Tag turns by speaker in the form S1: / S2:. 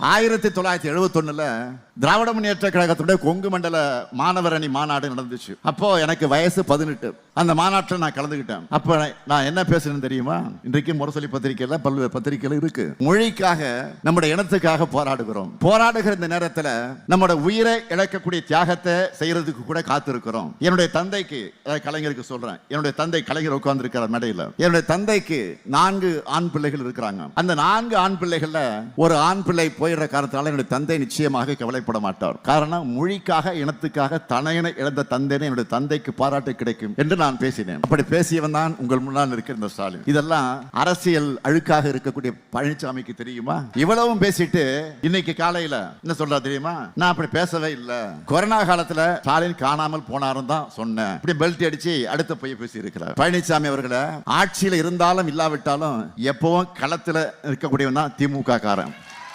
S1: 1971 திராவிட முன்னேற்ற கழகத்துடைய கொங்கு மண்டல மாணவர் அணி மாநாடு நடந்துச்சு. அப்போ எனக்கு வயசு 18. அந்த மாநாட்டில் நான் கலந்துக்கிட்டேன். அப்ப நான் என்ன பேசுறேன்னு தெரியுமா? இன்றைக்கு முரசொலி பத்திரிகையில பல்வேறு பத்திரிகைகள் இருக்கு. மொழிக்காக நம்முடைய இனத்துக்காக போராடுகிறோம். போராடுகிற இந்த நேரத்தில் நம்முடைய உயிரை இழக்கக்கூடிய தியாகத்தை செய்யறதுக்கு கூட காத்திருக்கிறோம். என்னுடைய தந்தைக்கு, கலைஞருக்கு சொல்றேன், என்னுடைய தந்தை கலைஞர் உட்கார்ந்து இருக்கிற மேடையில், என்னுடைய தந்தைக்கு 4 ஆண் பிள்ளைகள் இருக்கிறாங்க. அந்த 4 ஆண் பிள்ளைகள்ல ஒரு ஆண் பிள்ளை போயிடுற காரணத்தினால என்னுடைய தந்தை நிச்சயமாக கவலைப்பட மாட்டார். காரணம், மொழிக்காக இனத்துக்காக தனையனை இழந்த தந்தைன்னு என்னுடைய தந்தைக்கு பாராட்டு கிடைக்கும் என்று நான் பேசினேன். அப்படி பேசியவன் தான் உங்கள் முன்னால் இருக்கிற இந்த ஸ்டாலின். இதெல்லாம் அரசியல் அழுக்காக இருக்கக்கூடிய பழனிசாமிக்கு தெரியுமா? இவ்வளவும் பேசிட்டு இன்னைக்கு காலையில என்ன சொல்றா தெரியுமா? நான் அப்படி பேசவே இல்லை, கொரோனா காலத்துல ஸ்டாலின் காணாமல் போனாரும் தான் சொன்னேன். இப்படி பெல்ட் அடிச்சு அடுத்த போய் பேசி இருக்கிறார். பழனிசாமி அவர்களை ஆட்சியில் இருந்தாலும் இல்லாவிட்டாலும் எப்பவும் களத்துல இருக்கக்கூடியவன் தான் திமுக காரன்.